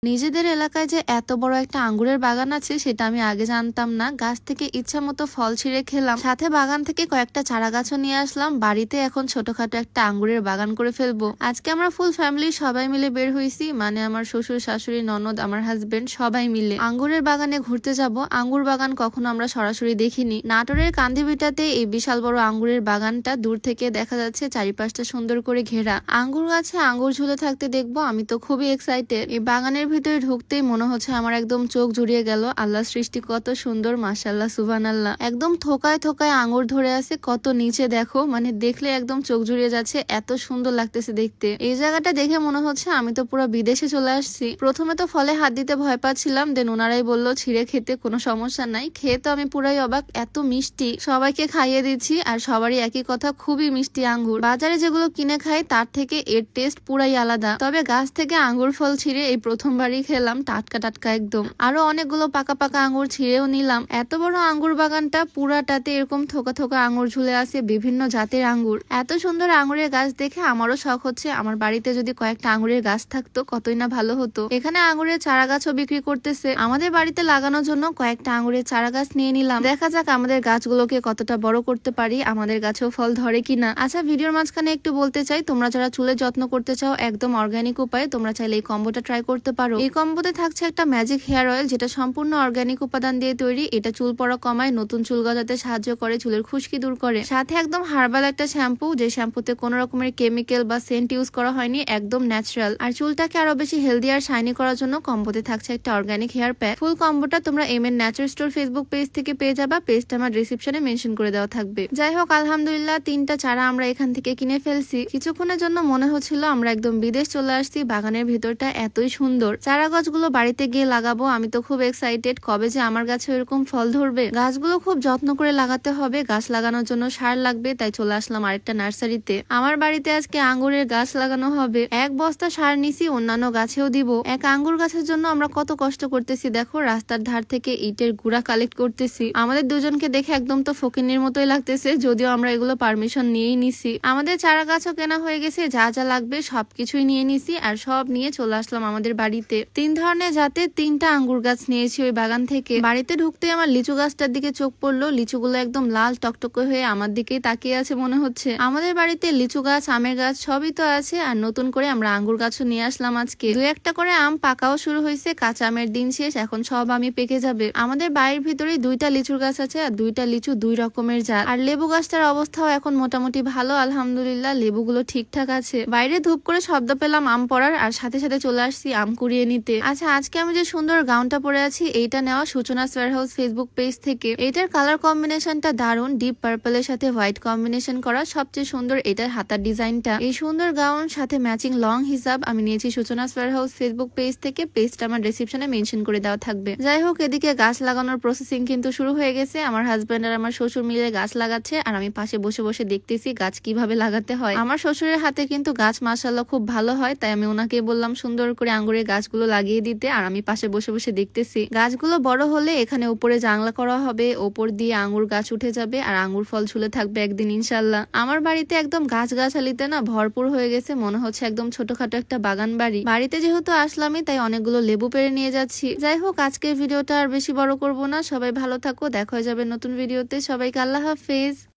নিজেদের এলাকায় যে এত বড় একটা আঙ্গুরের বাগান আছে সেটা আমি আগে জানতাম না। গাছ থেকে ইচ্ছা মতো ফল ছিঁড়ে খেলাম, সাথে বাগান থেকে কয়েকটা চারা গাছও নিয়ে আসলাম। বাড়িতে এখন ছোটখাটো একটা আঙ্গুরের বাগান করে ফেলবো। আজকে আমরা ফুল ফ্যামিলি সবাই মিলে বের হয়েছি, মানে আমার শ্বশুর শাশুড়ি ননদ আমার হাজবেন্ড সবাই মিলে আঙ্গুরের বাগানে ঘুরতে যাব। আঙ্গুর বাগান কখনো আমরা সরাসরি দেখিনি। নাটোরের কান্দিবিটাতে এই বিশাল বড় আঙ্গুরের বাগানটা দূর থেকে দেখা যাচ্ছে, চারিপাশটা সুন্দর করে ঘেরা। আঙ্গুর গাছে আঙ্গুর ঝুলে থাকতে দেখবো, আমি তো খুবই এক্সাইটেড। এই বাগানের ভিতরে ঢুকতেই মনে হচ্ছে আমার একদম চোখ জুড়িয়ে গেল। আল্লাহ সৃষ্টি কত সুন্দর, মাশাআল্লাহ, সুবহানাল্লাহ। একদম থোকায় থোকায় আঙ্গুর ধরে আছে, কত নিচে দেখো, মানে দেখলে একদম চোখ জুড়িয়ে যাচ্ছে, এত সুন্দর লাগতেছে দেখতে। এই জায়গাটা দেখে মনে হচ্ছে আমি তো পুরো বিদেশে চলে আসছি। প্রথমে তো ফলে হাত দিতে ভয় পাচ্ছিলাম, দেন ওনারাই বললো ছিঁড়ে খেতে কোনো সমস্যা নাই। খেয়ে তো আমি পুরাই অবাক, এত মিষ্টি। সবাইকে খাইয়ে দিচ্ছি আর সবারই একই কথা, খুবই মিষ্টি আঙ্গুর। বাজারে যেগুলো কিনে খাই তার থেকে এর টেস্ট পুরাই আলাদা। তবে গাছ থেকে আঙ্গুর ফল ছিঁড়ে এই প্রথমবারই খেলাম, টাটকা টাটকা একদম। আরো অনেকগুলো পাকা পাকা আঙ্গুর ছিঁড়েও নিলাম। এত বড় আঙ্গুর বাগানটা, পুরাটাতে এরকম থোকা থোকা আঙ্গুর ঝুলে আছে, বিভিন্ন জাতের আঙ্গুর। এত সুন্দর আঙ্গুরের গাছ দেখে আমারও শখ হচ্ছে, আমার বাড়িতে যদি কয়েকটা আঙ্গুরের গাছ থাকতো কতই না ভালো হতো। এখানে আঙ্গুরের চারা গাছও বিক্রি করতেছে। আমাদের বাড়িতে লাগানোর জন্য কয়েকটা আঙ্গুরের চারা গাছ নিয়ে নিলাম। দেখা যাক আমাদের গাছগুলোকে কতটা বড় করতে পারি, আমাদের গাছেও ফল ধরে কিনা। আচ্ছা, ভিডিওর মাঝখানে একটু বলতে চাই, তোমরা যারা চুলের যত্ন করতে চাও একদম অর্গানিক উপায়ে, তোমরা চাইলে এই কম্বোটা ট্রাই করতে পারো। এই কম্বোতে থাকছে একটা ম্যাজিক হেয়ার অয়েল, যেটা সম্পূর্ণ অর্গানিক উপাদান দিয়ে তৈরি। এটা চুল পড়া কমায়, নতুন চুল গজাতে সাহায্য করে, চুলের খুশকি দূর করে। সাথে একদম হার্বাল একটা শ্যাম্পু, যে শ্যাম্পুতে কোনো রকমের কেমিক্যাল বা সেন্ট ইউজ করা হয়নি, একদম ন্যাচারাল। আর চুলটাকে আরো বেশি হেলদি আর শাইনি করার জন্য কম্বোতে থাকছে একটা অর্গানিক হেয়ার প্যাক। ফুল কম্বোটা তোমরা MN Nature store Facebook page থেকে পেয়ে যাবা, পেজটা আমার ডিসক্রিপশনে মেনশন করে দেওয়া থাকবে। যাই হোক, আলহামদুলিল্লাহ 3টা চারা আমরা এখান থেকে কিনে ফেলছি। কিছুক্ষণের জন্য মনে হচ্ছিল আমরা একদম বিদেশ চলে আসছি। বাগানের ভিতরটা এতই সুন্দর। চারা গাছগুলো বাড়িতে গিয়ে লাগাবো, আমি তো খুব এক্সাইটেড, কবে যে আমার গাছে এরকম ফল ধরবে। গাছগুলো খুব যত্ন করে লাগাতে হবে, গাছ লাগানোর জন্য সার লাগবে, তাই চলে আসলাম আরেকটা নার্সারিতে। আমার বাড়িতে আজকে আঙ্গুরের গাছ লাগানো হবে। 1 বস্তা সার নিছি, অন্যান্য গাছেও দিব। এক আঙ্গুর গাছের জন্য আমরা কত কষ্ট করতেছি দেখো, রাস্তার ধার থেকে ইটের গুঁড়া কালেক্ট করতেছি। আমাদের দুজনকে দেখে একদম তো ফকিন্নির মতোই লাগতেছে, যদিও আমরা এগুলো পারমিশন নিয়েই নিছি। আমাদের চারা গাছও কেনা হয়ে গেছে, যা যা লাগবে সবকিছুই নিয়ে নিছি, আর সব নিয়ে চলে আসলাম আমাদের বাড়িতে। 3 ধরনের জাতের 3টা আঙ্গুর গাছ নিয়েছি ওই বাগান থেকে। বাড়িতে ঢুকতে আমার লিচু গাছটার দিকে চোখ পড়লো, লিচুগুলো একদম লাল টকটকে হয়ে আমার দিকেই তাকিয়ে আছে মনে হচ্ছে। আমাদের বাড়িতে লিচু গাছ, আমের গাছ সবই তো আছে, আর নতুন করে আমরা আঙ্গুর গাছও নিয়ে আসলাম আজকে। 2-1টা করে আম পাকাও শুরু হয়েছে, কাঁচা আমের দিন শেষ, এখন সব আমি পেকে যাবে। আমাদের বাড়ির ভিতরেই 2টা লিচুর গাছ আছে, আর 2টা লিচু 2 রকমের জাত। আর লেবু গাছটার অবস্থাও এখন মোটামুটি ভালো, আলহামদুলিল্লাহ, লেবুগুলো ঠিকঠাক আছে। বাইরে ধূপ করে শব্দ পেলাম আম পড়ার, আর সাথে সাথে চলে আসছি আম কুড়িয়ে নিতে। আচ্ছা, আজকে আমি যে সুন্দর গাউনটা পরে আছি, এইটা নেওয়া সূচনাস ওয়্যারহাউস ফেসবুক পেজ থেকে। এইটার কালার কম্বিনেশনটা দারুণ, ডিপ পার্পলের সাথে হোয়াইট কম্বিনেশন করা, সবচেয়ে সুন্দর এটার হাতার ডিজাইনটা। এই সুন্দর গাউন সাথে ম্যাচিং লং হিসাব আমি নিয়েছি সূচনাস ওয়্যারহাউস ফেসবুক পেজ থেকে, পেজটা আমার ডেসক্রিপশনে মেনশন করে দেওয়া থাকবে। যাই হোক, এদিকে গাছ লাগানোর প্রসেসিং কিন্তু শুরু হয়ে গেছে। আমার হাজবেন্ড আর আমার শ্বশুর মিলে গাছ লাগাচ্ছে, আর আমি পাশে বসে বসে দেখতেছি গাছ কিভাবে লাগাতে হয়। আমার শ্বশুরের হাতে কিন্তু গাছ মাশাআল্লাহ খুব ভালো হয়, তাই আমি ওনাকে বললাম সুন্দর করে আঙ্গুরের গাছগুলো লাগিয়ে দিতে, আর আমি পাশে বসে বসে দেখতেছি। গাছগুলো বড় হলে এখানে উপরে জানলা করা হবে, ওপর দিয়ে আঙ্গুর গাছ উঠে যাবে, আর আঙ্গুর ফল ঝুলে থাকবে একদিন ইনশাল্লাহ। আমার বাড়িতে একদম গাছ গাছালিতে না ভরপুর হয়ে গেছে, মনে হচ্ছে একদম ছোটখাটো একটা বাগান বাড়ি। বাড়িতে যেহেতু আসলামই, তাই অনেকগুলো লেবু পেড়ে নিয়ে যাচ্ছি। যাই হোক, আজকের ভিডিওটা আর বেশি বড় করব না, সবাই ভালো থাকো, দেখা হয়ে যাবে নতুন ভিডিওতে। সবাইকে আল্লাহ হাফেজ।